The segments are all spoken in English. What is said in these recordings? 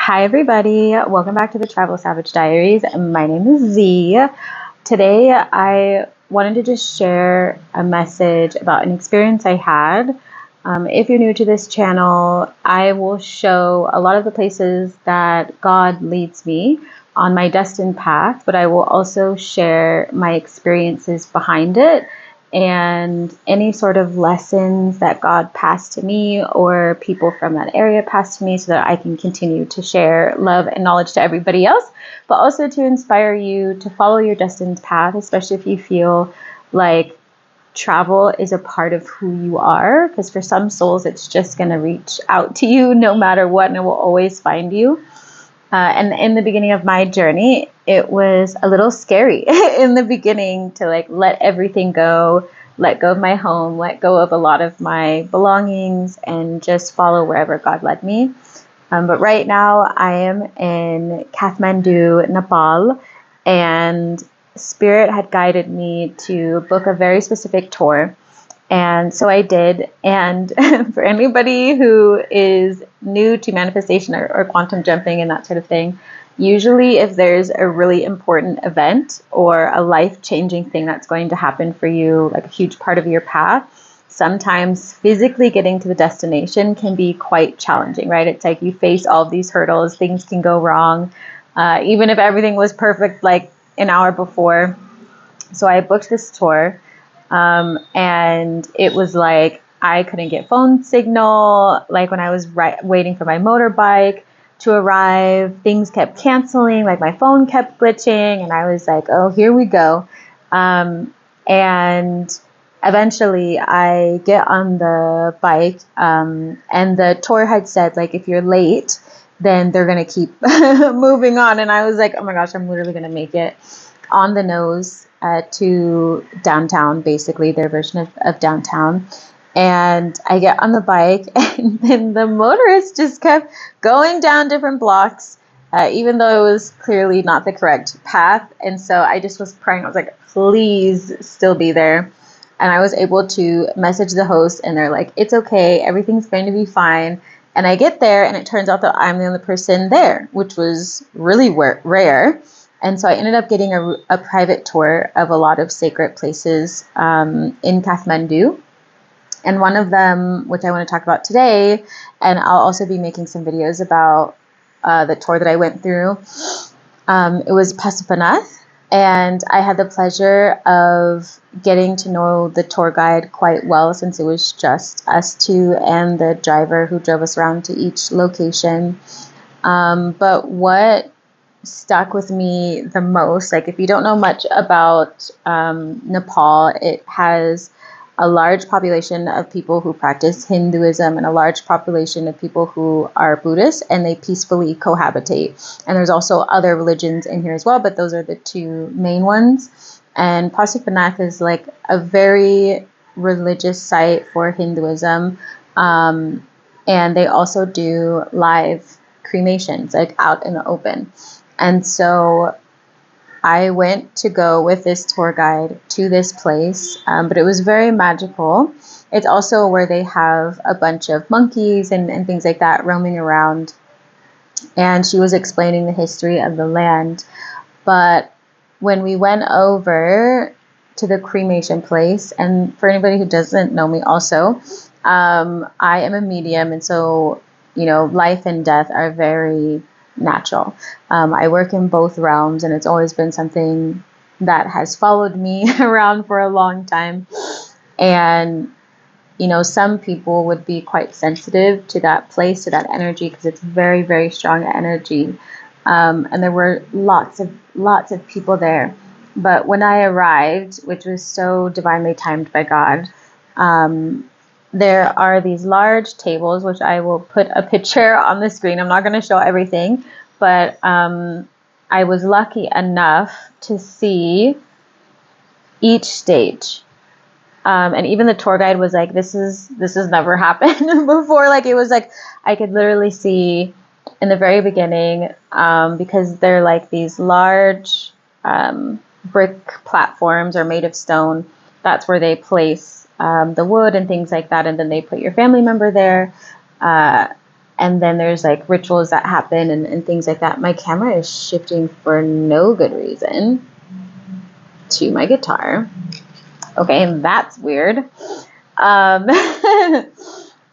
Hi, everybody. Welcome back to the Travel Savage Diaries. My name is Z. Today, I wanted to just share a message about an experience I had. If you're new to this channel, I will show a lot of the places that God leads me on my destined path, but I will also share my experiences behind it and any sort of lessons that God passed to me or people from that area passed to me so that I can continue to share love and knowledge to everybody else, but also to inspire you to follow your destined path, especially if you feel like travel is a part of who you are, because for some souls, it's just going to reach out to you no matter what, and it will always find you. And in the beginning of my journey, it was a little scary in the beginning to let everything go, let go of my home, let go of a lot of my belongings, and just follow wherever God led me. But right now I am in Kathmandu, Nepal, and Spirit had guided me to book a very specific tour. And so I did. And for anybody who is new to manifestation or quantum jumping and that sort of thing, usually if there's a really important event or a life-changing thing that's going to happen for you, like a huge part of your path, sometimes physically getting to the destination can be quite challenging, right? It's like you face all of these hurdles, things can go wrong, even if everything was perfect like an hour before. So I booked this tour. And it was like I couldn't get phone signal. Like when I was waiting for my motorbike to arrive, things kept canceling. Like my phone kept glitching, and I was like, "Oh, here we go." And eventually, I get on the bike, and the tour had said, like, if you're late, then they're gonna keep moving on. And I was like, "Oh my gosh, I'm literally gonna make it on the nose to downtown, basically their version of downtown." And I get on the bike, and then the motorist just kept going down different blocks, even though it was clearly not the correct path. And so I just was praying. I was like, please still be there. And I was able to message the host, and they're like, it's okay, everything's going to be fine. And I get there, and it turns out that I'm the only person there, which was really rare. And so I ended up getting a private tour of a lot of sacred places in Kathmandu. And one of them, which I want to talk about today, and I'll also be making some videos about the tour that I went through, it was Pashupinath. And I had the pleasure of getting to know the tour guide quite well, since it was just us two and the driver who drove us around to each location. But what stuck with me the most, like if you don't know much about Nepal, it has a large population of people who practice Hinduism and a large population of people who are Buddhist, and they peacefully cohabitate. And there's also other religions in here as well, but those are the two main ones. And Pashupinath is like a very religious site for Hinduism, and they also do live cremations, like out in the open. And so I went to go with this tour guide to this place, but it was very magical. It's also where they have a bunch of monkeys and things like that roaming around. And she was explaining the history of the land. But when we went over to the cremation place, and for anybody who doesn't know me also, I am a medium. And so, life and death are very natural. I work in both realms, and it's always been something that has followed me around for a long time. And, some people would be quite sensitive to that place, to that energy, because it's very, very strong energy. And there were lots of people there. But when I arrived, which was so divinely timed by God, there are these large tables, which I will put a picture on the screen. I'm not going to show everything, but I was lucky enough to see each stage. And even the tour guide was like, this has never happened before. Like, it was like, I could literally see in the very beginning, because they're like these large brick platforms are made of stone. That's where they place the wood and things like that. And then they put your family member there. And then there's like rituals that happen and things like that. My camera is shifting for no good reason to my guitar. Okay, that's weird. Um,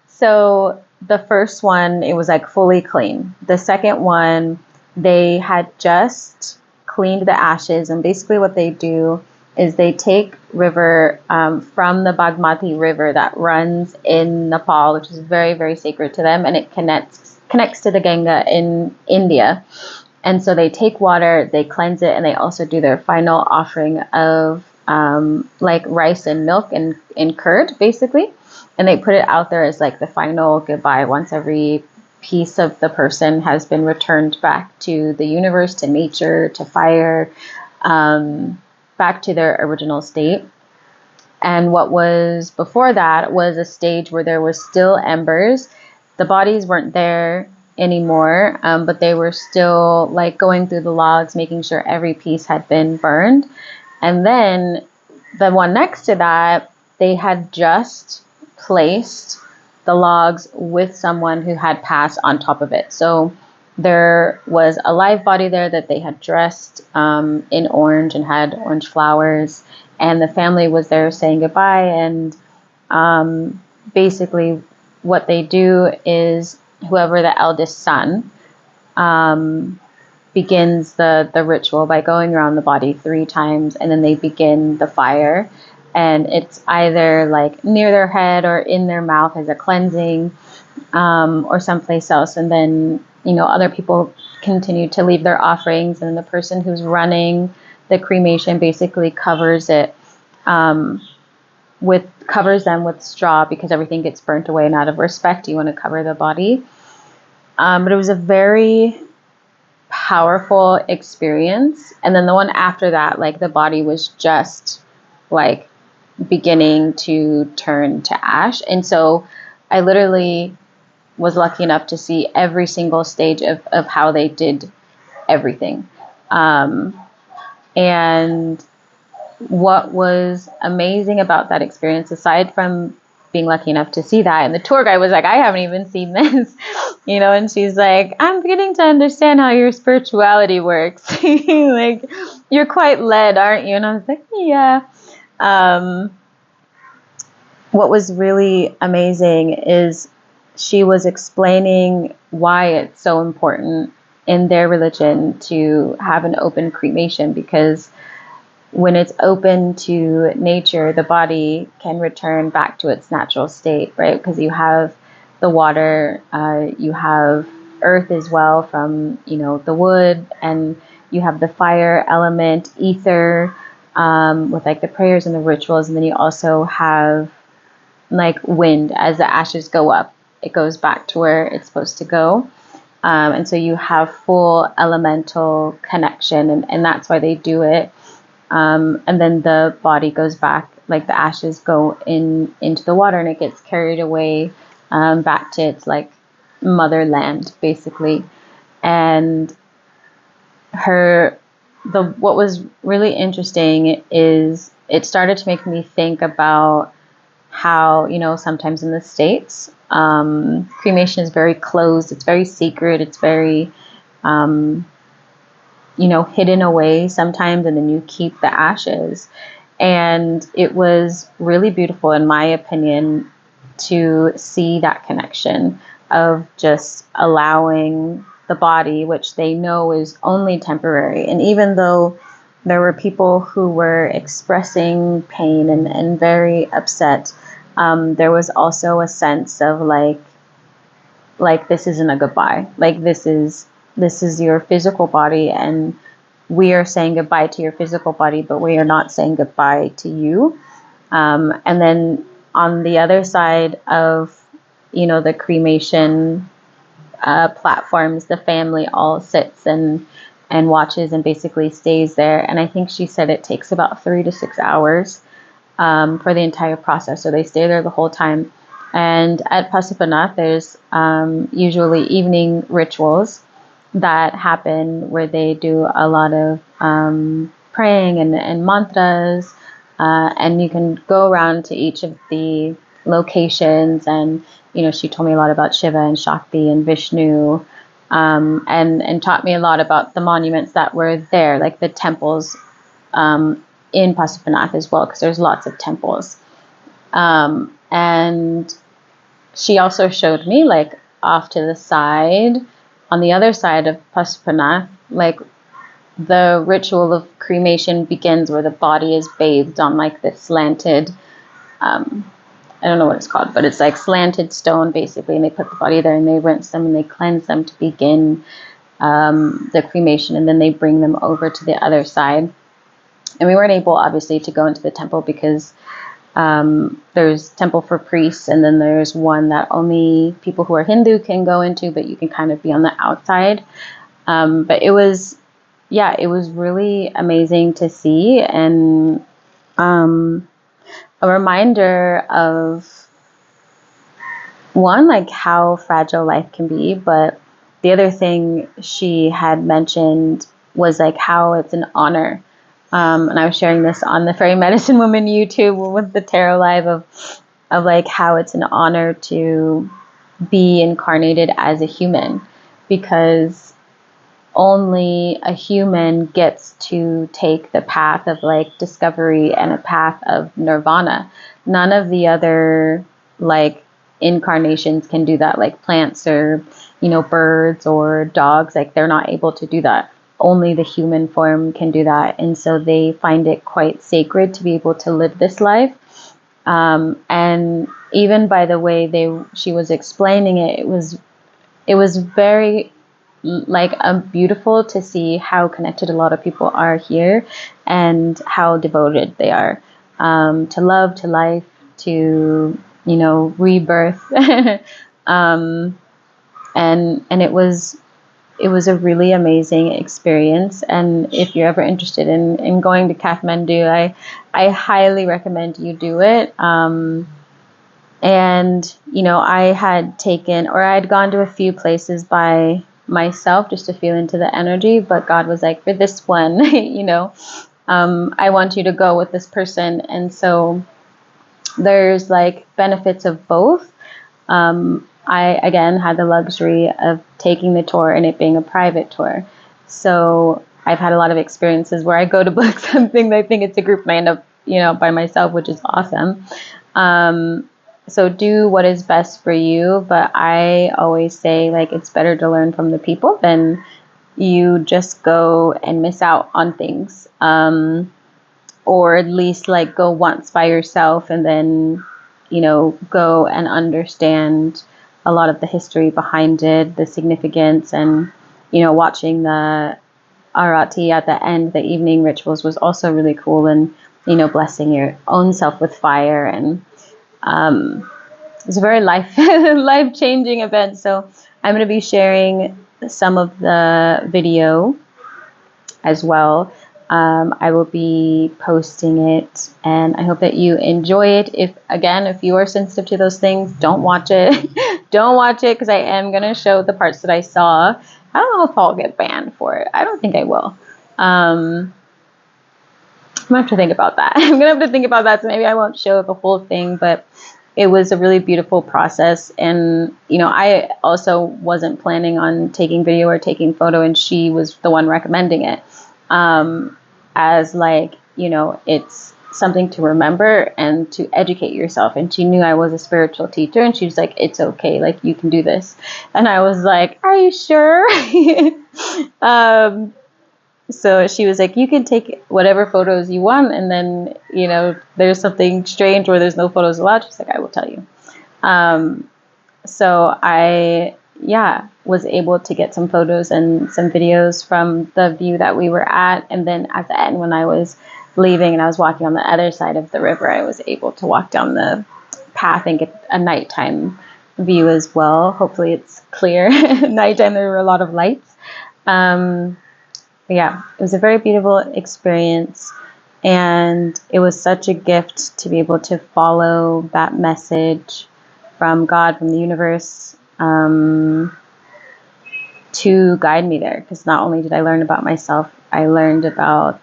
so the first one, it was like fully clean. The second one, they had just cleaned the ashes, and basically what they do is they take river from the Bagmati River that runs in Nepal, which is very, very sacred to them, and it connects to the Ganga in India. And so they take water, they cleanse it, and they also do their final offering of like rice and milk and curd, basically. And they put it out there as like the final goodbye once every piece of the person has been returned back to the universe, to nature, to fire, back to their original state. And what was before that was a stage where there was still embers. The bodies weren't there anymore, but they were still like going through the logs, making sure every piece had been burned. And then the one next to that, they had just placed the logs with someone who had passed on top of it. So there was a live body there that they had dressed in orange and had orange flowers. And the family was there saying goodbye. And basically what they do is whoever the eldest son begins the ritual by going around the body 3 times, and then they begin the fire. And it's either like near their head or in their mouth as a cleansing, or someplace else. And then, other people continue to leave their offerings, and the person who's running the cremation basically covers it, covers them with straw, because everything gets burnt away, and out of respect, you want to cover the body. But it was a very powerful experience. And then the one after that, like the body was just like beginning to turn to ash. And so I literally was lucky enough to see every single stage of how they did everything. And what was amazing about that experience, aside from being lucky enough to see that, and the tour guide was like, I haven't even seen this, and she's like, I'm beginning to understand how your spirituality works. Like, you're quite led, aren't you? And I was like, yeah. What was really amazing is she was explaining why it's so important in their religion to have an open cremation, because when it's open to nature, the body can return back to its natural state, right? Because you have the water, you have earth as well from, the wood, and you have the fire element, ether, with like the prayers and the rituals. And then you also have like wind. As the ashes go up, it goes back to where it's supposed to go. And so you have full elemental connection, and that's why they do it. And then the body goes back, like the ashes go into the water, and it gets carried away back to its like motherland, basically. And what was really interesting is it started to make me think about how, sometimes in the States, cremation is very closed, it's very secret, it's very hidden away sometimes, and then you keep the ashes. And it was really beautiful, in my opinion, to see that connection of just allowing the body, which they know is only temporary. And even though there were people who were expressing pain and very upset, there was also a sense of like this isn't a goodbye. Like this is your physical body, and we are saying goodbye to your physical body, but we are not saying goodbye to you. And then on the other side of, the cremation platforms, the family all sits and watches and basically stays there. And I think she said it takes about 3 to 6 hours for the entire process. So they stay there the whole time. And at Pashupinath, there's usually evening rituals that happen where they do a lot of praying and mantras, and you can go around to each of the locations and she told me a lot about Shiva and Shakti and Vishnu, and taught me a lot about the monuments that were there, like the temples in Pashupinath as well, because there's lots of temples. And she also showed me, like, off to the side, on the other side of Pashupinath, like, the ritual of cremation begins where the body is bathed on, like, this slanted, I don't know what it's called, but it's like slanted stone, basically, and they put the body there and they rinse them and they cleanse them to begin the cremation, and then they bring them over to the other side. And we weren't able, obviously, to go into the temple because there's temple for priests, and then there's one that only people who are Hindu can go into, but you can kind of be on the outside. But it was really amazing to see, and a reminder of, one, like how fragile life can be, but the other thing she had mentioned was like how it's an honor. And I was sharing this on the Fairy Medicine Woman YouTube with the Tarot Live of like how it's an honor to be incarnated as a human, because only a human gets to take the path of like discovery and a path of nirvana. None of the other like incarnations can do that, like plants or birds or dogs, like they're not able to do that. Only the human form can do that, and so they find it quite sacred to be able to live this life. And even by the way she was explaining it, it was very like beautiful to see how connected a lot of people are here and how devoted they are to love, to life, to rebirth. And it was a really amazing experience. And if you're ever interested in going to Kathmandu, I highly recommend you do it. And I had gone to a few places by myself just to feel into the energy, but God was like, for this one, I want you to go with this person. And so there's like benefits of both. I again had the luxury of taking the tour and it being a private tour, so I've had a lot of experiences where I go to book something, I think it's a group, and I end up by myself, which is awesome. So do what is best for you, but I always say, like, it's better to learn from the people than you just go and miss out on things, or at least like go once by yourself and then go and understand a lot of the history behind it, the significance, and watching the arati at the end, the evening rituals, was also really cool, and blessing your own self with fire. And it's a very life-changing event. So I'm going to be sharing some of the video as well. I will be posting it, and I hope that you enjoy it. If you are sensitive to those things, don't watch it. Don't watch it, because I am going to show the parts that I saw. I don't know if I'll get banned for it. I don't think I will. I'm going to have to think about that. So maybe I won't show the whole thing, but it was a really beautiful process. And, I also wasn't planning on taking video or taking photo, and she was the one recommending it. As like, it's something to remember and to educate yourself. And she knew I was a spiritual teacher, and she was like, it's okay, like, you can do this. And I was like, are you sure? So she was like, you can take whatever photos you want, and then, there's something strange where there's no photos allowed. She's like, I will tell you. So I was able to get some photos and some videos from the view that we were at. And then at the end, when I was leaving and I was walking on the other side of the river, I was able to walk down the path and get a nighttime view as well. Hopefully it's clear. Nighttime, there were a lot of lights. It was a very beautiful experience. And it was such a gift to be able to follow that message from God, from the universe, to guide me there. Because not only did I learn about myself, I learned about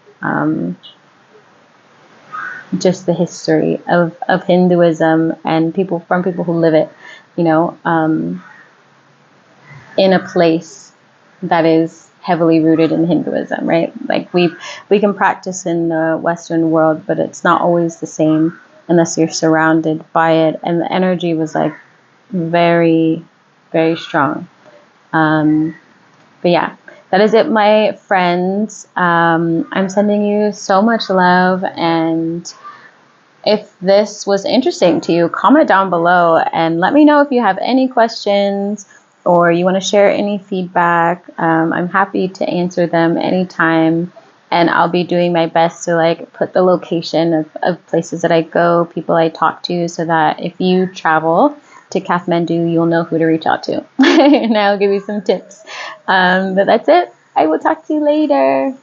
just the history of Hinduism and people who live it. you know, in a place that is heavily rooted in Hinduism, right? Like we can practice in the Western world, but it's not always the same unless you're surrounded by it. And the energy was like very, very strong. But yeah, that is it, my friends. I'm sending you so much love, and if this was interesting to you, comment down below and let me know if you have any questions or you want to share any feedback. I'm happy to answer them anytime, and I'll be doing my best to like put the location of places that I go, people I talk to, so that if you travel to Kathmandu, you'll know who to reach out to. And I'll give you some tips. But that's it. I will talk to you later.